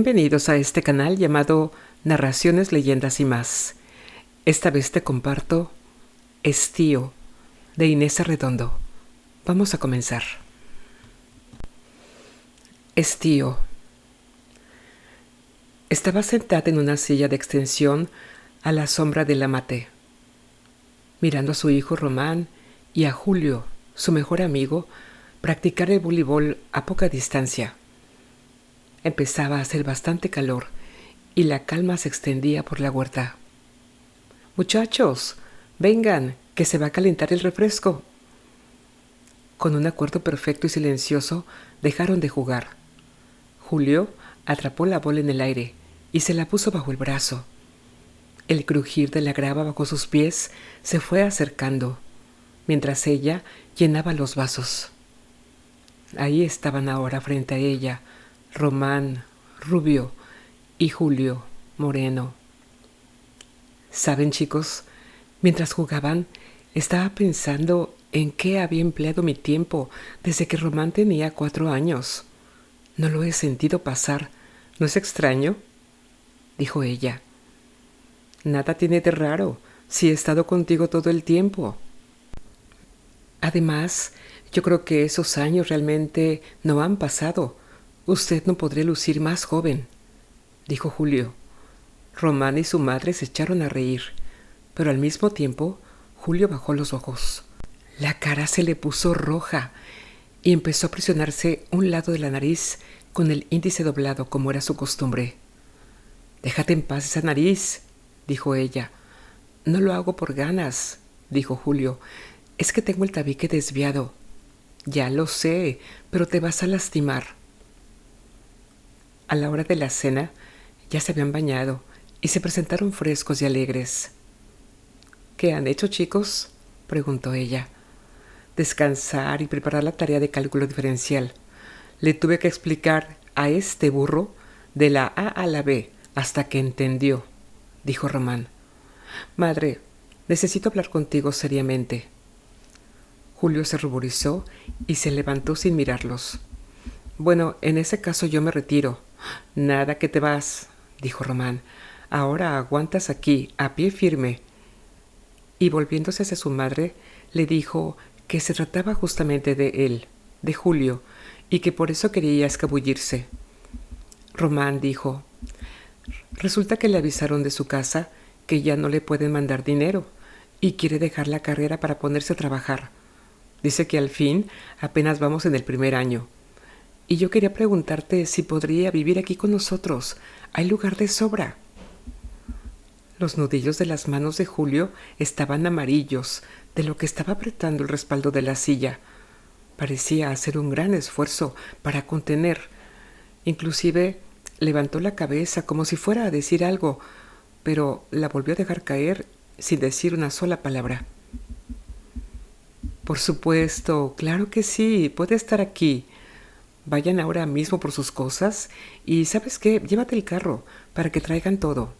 Bienvenidos a este canal llamado Narraciones, Leyendas y más. Esta vez te comparto Estío, de Inés Arredondo. Vamos a comenzar. Estío. Estaba sentada en una silla de extensión a la sombra del amate, mirando a su hijo Román y a Julio, su mejor amigo, practicar el voleibol a poca distancia. Empezaba a hacer bastante calor y la calma se extendía por la huerta. «Muchachos, vengan, que se va a calentar el refresco». Con un acuerdo perfecto y silencioso dejaron de jugar. Julio atrapó la bola en el aire y se la puso bajo el brazo. El crujir de la grava bajo sus pies se fue acercando, mientras ella llenaba los vasos. Ahí estaban ahora frente a ella Román, rubio, y Julio, moreno. ¿Saben, chicos? Mientras jugaban, estaba pensando en qué había empleado mi tiempo desde que Román tenía 4 años. No lo he sentido pasar. ¿No es extraño?, dijo ella. Nada tiene de raro, si he estado contigo todo el tiempo. Además, yo creo que esos años realmente no han pasado. Usted no podría lucir más joven, dijo Julio. Román y su madre se echaron a reír, pero al mismo tiempo Julio bajó los ojos. La cara se le puso roja y empezó a presionarse un lado de la nariz con el índice doblado como era su costumbre. «Déjate en paz esa nariz», dijo ella. «No lo hago por ganas», dijo Julio. «Es que tengo el tabique desviado». «Ya lo sé, pero te vas a lastimar». A la hora de la cena ya se habían bañado y se presentaron frescos y alegres. «¿Qué han hecho, chicos?», preguntó ella. «Descansar y preparar la tarea de cálculo diferencial. Le tuve que explicar a este burro de la A a la B hasta que entendió», dijo Román. «Madre, necesito hablar contigo seriamente». Julio se ruborizó y se levantó sin mirarlos. «Bueno, en ese caso yo me retiro». «Nada que te vas», dijo Román. «Ahora aguantas aquí, a pie firme». Y volviéndose hacia su madre, le dijo que se trataba justamente de él, de Julio, y que por eso quería escabullirse. Román dijo: «Resulta que le avisaron de su casa que ya no le pueden mandar dinero y quiere dejar la carrera para ponerse a trabajar. Dice que al fin apenas vamos en el primer año. Y yo quería preguntarte si podría vivir aquí con nosotros. Hay lugar de sobra». Los nudillos de las manos de Julio estaban amarillos de lo que estaba apretando el respaldo de la silla. Parecía hacer un gran esfuerzo para contener. Inclusive levantó la cabeza como si fuera a decir algo, pero la volvió a dejar caer sin decir una sola palabra. «Por supuesto, claro que sí, puede estar aquí. Vayan ahora mismo por sus cosas y, ¿sabes qué? Llévate el carro para que traigan todo».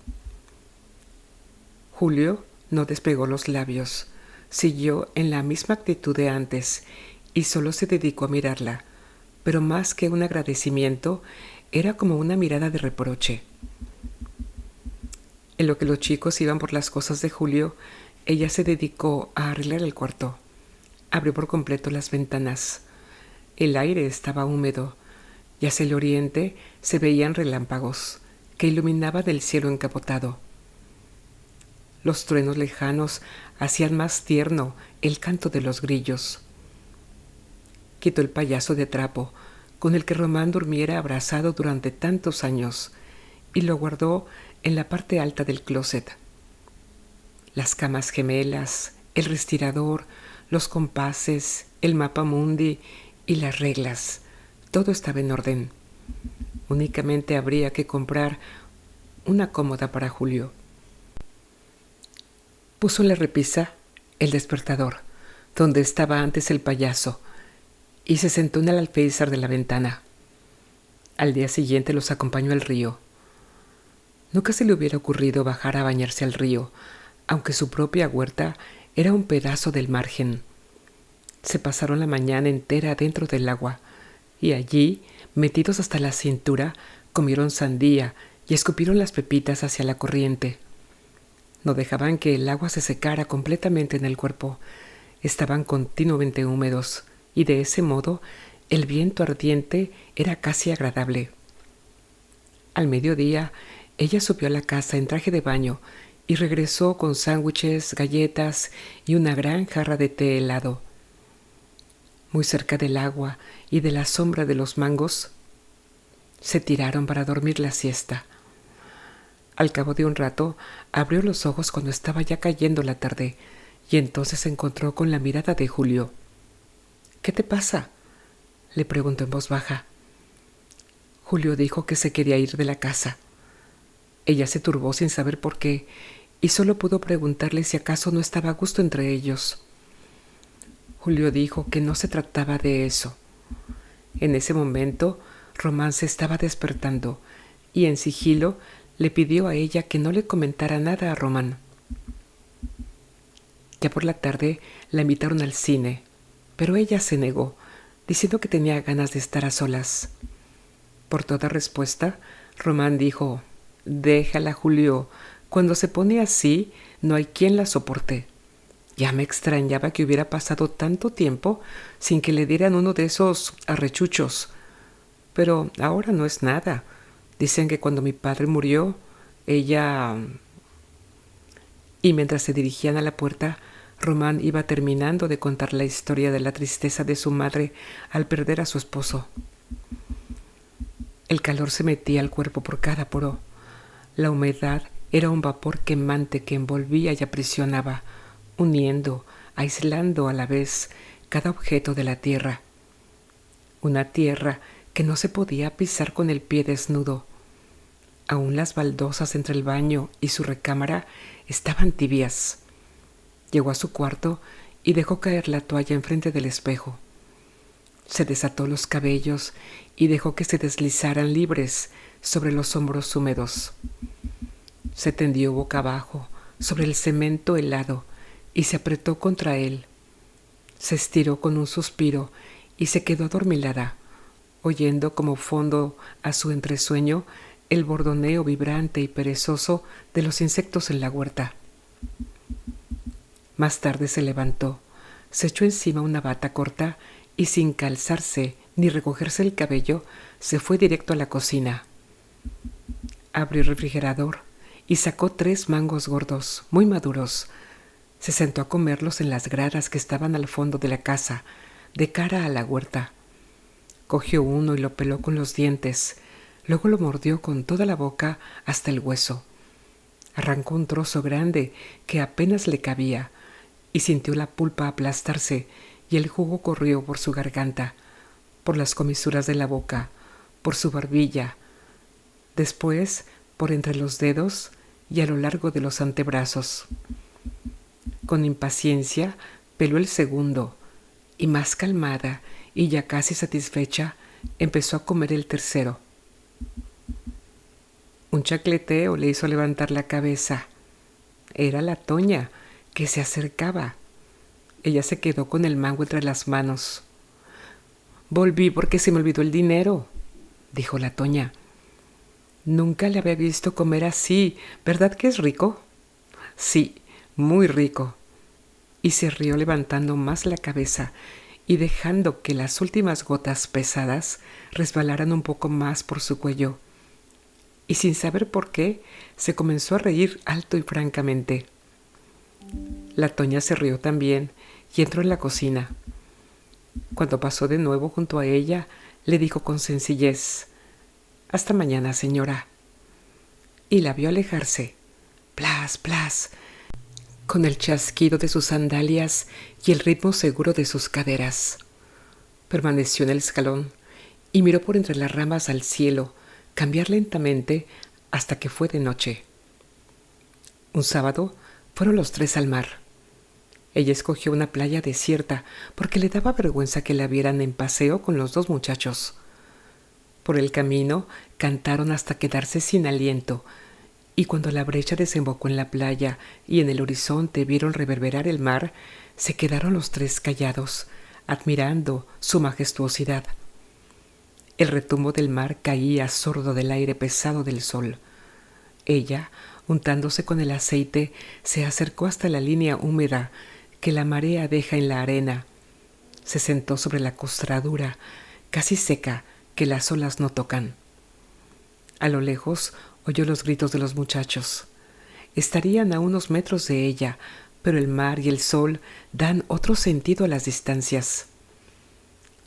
Julio no despegó los labios, siguió en la misma actitud de antes y solo se dedicó a mirarla, pero más que un agradecimiento, era como una mirada de reproche. En lo que los chicos iban por las cosas de Julio, ella se dedicó a arreglar el cuarto. Abrió por completo las ventanas. El aire estaba húmedo y hacia el oriente se veían relámpagos que iluminaban el cielo encapotado. Los truenos lejanos hacían más tierno el canto de los grillos. Quitó el payaso de trapo con el que Román durmiera abrazado durante tantos años y lo guardó en la parte alta del closet. Las camas gemelas, el respirador, los compases, el mapamundi y las reglas, todo estaba en orden. Únicamente habría que comprar una cómoda para Julio. Puso en la repisa el despertador, donde estaba antes el payaso, y se sentó en el alféizar de la ventana. Al día siguiente los acompañó al río. Nunca se le hubiera ocurrido bajar a bañarse al río, aunque su propia huerta era un pedazo del margen. Se pasaron la mañana entera dentro del agua, y allí, metidos hasta la cintura, Comieron sandía y escupieron las pepitas hacia la corriente. No dejaban que el agua se secara completamente en el cuerpo. Estaban continuamente húmedos, y de ese modo el viento ardiente era casi agradable. Al mediodía, ella subió a la casa en traje de baño y regresó con sándwiches, galletas y una gran jarra de té helado. Muy cerca del agua y de la sombra de los mangos, se tiraron para dormir la siesta. Al cabo de un rato, abrió los ojos cuando estaba ya cayendo la tarde, y entonces se encontró con la mirada de Julio. «¿Qué te pasa?», le preguntó en voz baja. Julio dijo que se quería ir de la casa. Ella se turbó sin saber por qué, y solo pudo preguntarle si acaso no estaba a gusto entre ellos. Julio dijo que no se trataba de eso. En ese momento, Román se estaba despertando, y en sigilo le pidió a ella que no le comentara nada a Román. Ya por la tarde la invitaron al cine, pero ella se negó, diciendo que tenía ganas de estar a solas. Por toda respuesta, Román dijo: «Déjala, Julio. Cuando se pone así, no hay quien la soporte. Ya me extrañaba que hubiera pasado tanto tiempo sin que le dieran uno de esos arrechuchos. Pero ahora no es nada. Dicen que cuando mi padre murió, ella...». Y mientras se dirigían a la puerta, Román iba terminando de contar la historia de la tristeza de su madre al perder a su esposo. El calor se metía al cuerpo por cada poro. La humedad era un vapor quemante que envolvía y aprisionaba, uniendo, aislando a la vez cada objeto de la tierra. Una tierra que no se podía pisar con el pie desnudo. Aún las baldosas entre el baño y su recámara estaban tibias. Llegó a su cuarto y dejó caer la toalla enfrente del espejo. Se desató los cabellos y dejó que se deslizaran libres sobre los hombros húmedos. Se tendió boca abajo sobre el cemento helado y se apretó contra él. Se estiró con un suspiro y se quedó adormilada, oyendo como fondo a su entresueño el bordoneo vibrante y perezoso de los insectos en la huerta. Más tarde se levantó, se echó encima una bata corta y sin calzarse ni recogerse el cabello, se fue directo a la cocina. Abrió el refrigerador y sacó 3 mangos gordos, muy maduros. Se sentó a comerlos en las gradas que estaban al fondo de la casa, de cara a la huerta. Cogió uno y lo peló con los dientes, luego lo mordió con toda la boca hasta el hueso. Arrancó un trozo grande que apenas le cabía y sintió la pulpa aplastarse y el jugo corrió por su garganta, por las comisuras de la boca, por su barbilla, después por entre los dedos y a lo largo de los antebrazos. Con impaciencia peló el segundo y, más calmada y ya casi satisfecha, empezó a comer el tercero. Un chacleteo le hizo levantar la cabeza. Era la Toña, que se acercaba. Ella se quedó con el mango entre las manos. «Volví porque se me olvidó el dinero», dijo la Toña. «Nunca le había visto comer así. ¿Verdad que es rico?» «Sí, muy rico». Y se rió levantando más la cabeza y dejando que las últimas gotas pesadas resbalaran un poco más por su cuello. Y sin saber por qué, se comenzó a reír alto y francamente. La Toña se rió también y entró en la cocina. Cuando pasó de nuevo junto a ella, le dijo con sencillez: «Hasta mañana, señora». Y la vio alejarse, plas, plas, con el chasquido de sus sandalias y el ritmo seguro de sus caderas. Permaneció en el escalón y miró por entre las ramas al cielo, cambiar lentamente hasta que fue de noche. Un sábado fueron los 3 al mar. Ella escogió una playa desierta porque le daba vergüenza que la vieran en paseo con los 2 muchachos. Por el camino cantaron hasta quedarse sin aliento, y cuando la brecha desembocó en la playa y en el horizonte vieron reverberar el mar, se quedaron los 3 callados, admirando su majestuosidad. El retumbo del mar caía sordo del aire pesado del sol. Ella, untándose con el aceite, se acercó hasta la línea húmeda que la marea deja en la arena. Se sentó sobre la costradura, casi seca, que las olas no tocan. A lo lejos oyó los gritos de los muchachos. Estarían a unos metros de ella, pero el mar y el sol dan otro sentido a las distancias.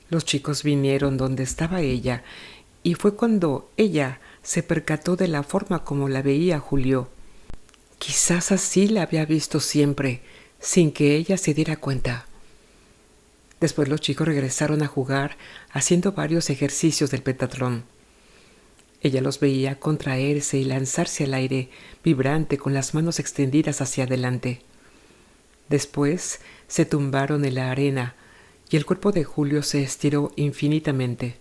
Los chicos vinieron donde estaba ella, y fue cuando ella se percató de la forma como la veía Julio. Quizás así la había visto siempre, sin que ella se diera cuenta. Después los chicos regresaron a jugar, haciendo varios ejercicios del pentatlón. Ella los veía contraerse y lanzarse al aire, vibrante, con las manos extendidas hacia adelante. Después se tumbaron en la arena, y el cuerpo de Julio se estiró infinitamente.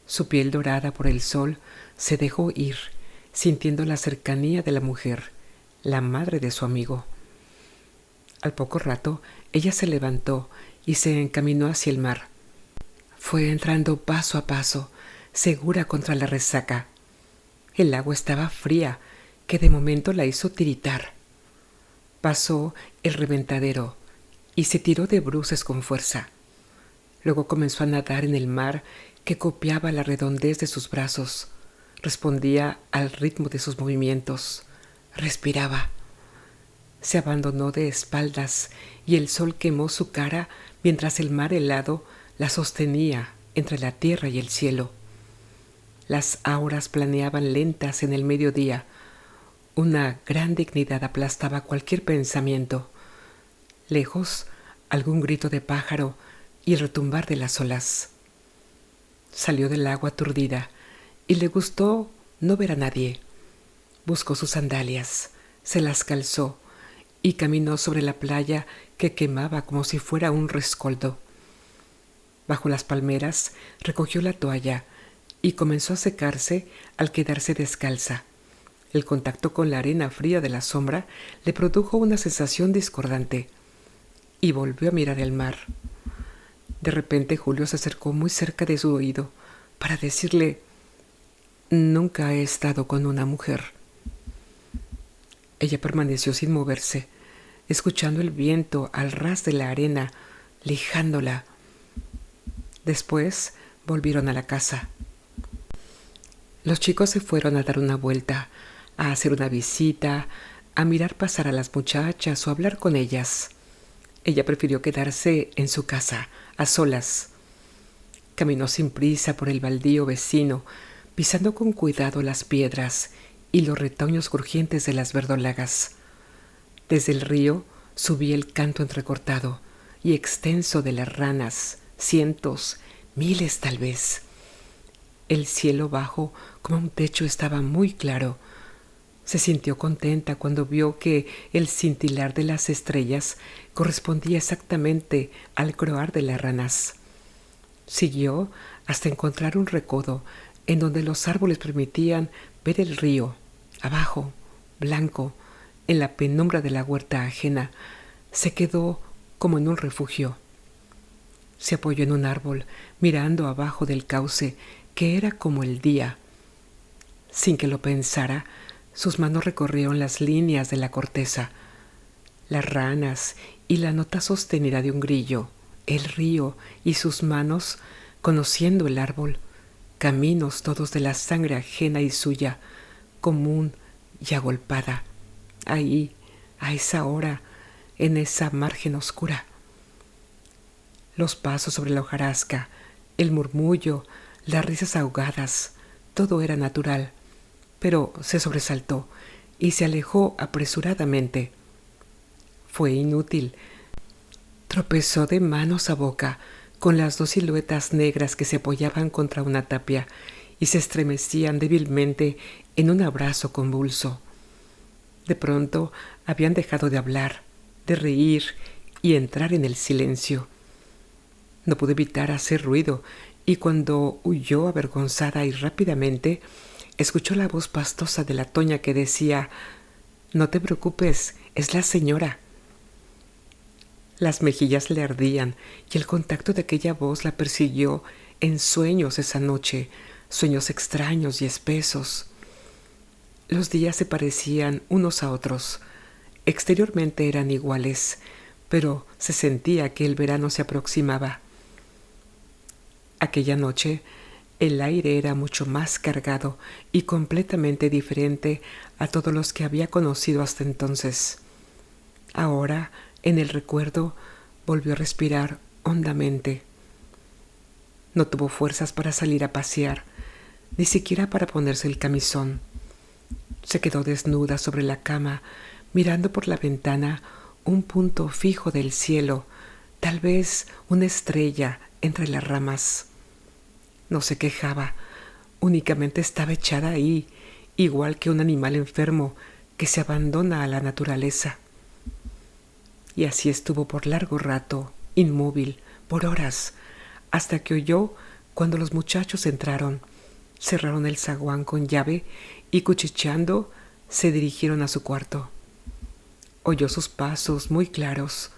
Su piel dorada por el sol se dejó ir, sintiendo la cercanía de la mujer, la madre de su amigo. Al poco rato, ella se levantó y se encaminó hacia el mar. Fue entrando paso a paso, segura contra la resaca. El agua estaba fría, que de momento la hizo tiritar. Pasó el reventadero y se tiró de bruces con fuerza. Luego comenzó a nadar en el mar, que copiaba la redondez de sus brazos. Respondía al ritmo de sus movimientos. Respiraba. Se abandonó de espaldas y el sol quemó su cara mientras el mar helado la sostenía entre la tierra y el cielo. Las auras planeaban lentas en el mediodía. Una gran dignidad aplastaba cualquier pensamiento. Lejos, algún grito de pájaro y el retumbar de las olas. Salió del agua aturdida y le gustó no ver a nadie. Buscó sus sandalias, se las calzó y caminó sobre la playa que quemaba como si fuera un rescoldo. Bajo las palmeras recogió la toalla y comenzó a secarse al quedarse descalza. El contacto con la arena fría de la sombra le produjo una sensación discordante y volvió a mirar el mar. De repente Julio se acercó muy cerca de su oído para decirle: «Nunca he estado con una mujer». Ella permaneció sin moverse, escuchando el viento al ras de la arena, lijándola. Después volvieron a la casa. Los chicos se fueron a dar una vuelta, a hacer una visita, a mirar pasar a las muchachas o a hablar con ellas. Ella prefirió quedarse en su casa, a solas. Caminó sin prisa por el baldío vecino, pisando con cuidado las piedras y los retoños crujientes de las verdolagas. Desde el río subía el canto entrecortado y extenso de las ranas, cientos, miles tal vez. El cielo bajo, como un techo, estaba muy claro. Se sintió contenta cuando vio que el cintilar de las estrellas correspondía exactamente al croar de las ranas. Siguió hasta encontrar un recodo en donde los árboles permitían ver el río, abajo, blanco, en la penumbra de la huerta ajena. Se quedó como en un refugio. Se apoyó en un árbol, mirando abajo del cauce, que era como el día. Sin que lo pensara, sus manos recorrieron las líneas de la corteza, las ranas y la nota sostenida de un grillo, el río y sus manos conociendo el árbol, caminos todos de la sangre ajena y suya, común y agolpada, ahí, a esa hora, en esa margen oscura. Los pasos sobre la hojarasca, el murmullo, las risas ahogadas, todo era natural, pero se sobresaltó y se alejó apresuradamente. Fue inútil. Tropezó de manos a boca con las dos siluetas negras que se apoyaban contra una tapia y se estremecían débilmente en un abrazo convulso. De pronto habían dejado de hablar, de reír y entrar en el silencio. No pudo evitar hacer ruido y cuando huyó avergonzada y rápidamente, escuchó la voz pastosa de la toña que decía: «No te preocupes, es la señora». Las mejillas le ardían y el contacto de aquella voz la persiguió en sueños esa noche, sueños extraños y espesos. Los días se parecían unos a otros. Exteriormente eran iguales, pero se sentía que el verano se aproximaba. Aquella noche, el aire era mucho más cargado y completamente diferente a todos los que había conocido hasta entonces. Ahora, en el recuerdo, volvió a respirar hondamente. No tuvo fuerzas para salir a pasear, ni siquiera para ponerse el camisón. Se quedó desnuda sobre la cama, mirando por la ventana un punto fijo del cielo, tal vez una estrella entre las ramas. No se quejaba, únicamente estaba echada ahí, igual que un animal enfermo que se abandona a la naturaleza. Y así estuvo por largo rato, inmóvil, por horas, hasta que oyó cuando los muchachos entraron, cerraron el zaguán con llave y cuchicheando se dirigieron a su cuarto. Oyó sus pasos muy claros,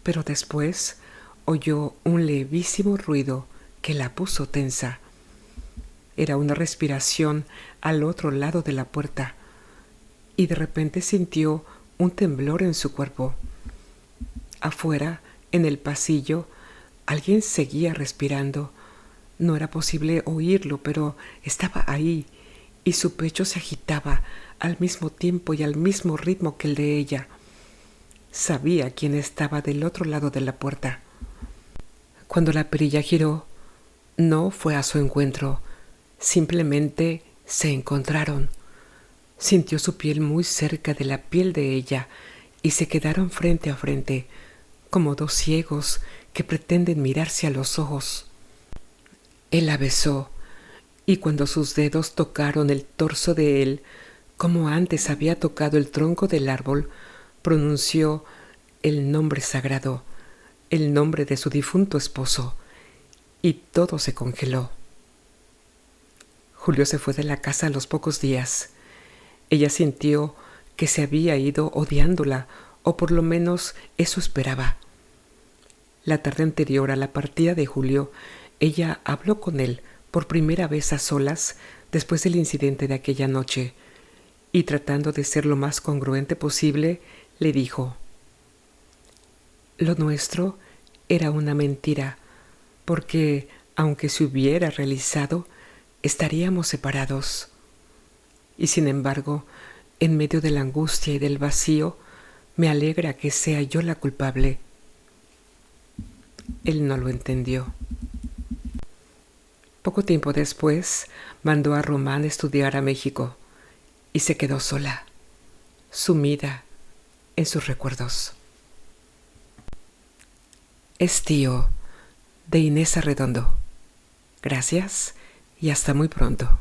pero después oyó un levísimo ruido que la puso tensa. Era una respiración al otro lado de la puerta, y de repente sintió un temblor en su cuerpo. Afuera, en el pasillo, alguien seguía respirando. No era posible oírlo, pero estaba ahí, y su pecho se agitaba al mismo tiempo y al mismo ritmo que el de ella. Sabía quién estaba del otro lado de la puerta. Cuando la perilla giró, no fue a su encuentro, simplemente se encontraron. Sintió su piel muy cerca de la piel de ella y se quedaron frente a frente, como dos ciegos que pretenden mirarse a los ojos. Él la besó, y cuando sus dedos tocaron el torso de él, como antes había tocado el tronco del árbol, pronunció el nombre sagrado, el nombre de su difunto esposo, y todo se congeló. Julio se fue de la casa a los pocos días. Ella sintió que se había ido odiándola, o por lo menos eso esperaba. La tarde anterior a la partida de Julio, ella habló con él por primera vez a solas después del incidente de aquella noche, y tratando de ser lo más congruente posible, le dijo: «Lo nuestro era una mentira, porque, aunque se hubiera realizado, estaríamos separados. Y sin embargo, en medio de la angustia y del vacío, me alegra que sea yo la culpable». Él no lo entendió. Poco tiempo después, mandó a Román estudiar a México y se quedó sola, sumida en sus recuerdos. Estío, de Inés Arredondo. Gracias y hasta muy pronto.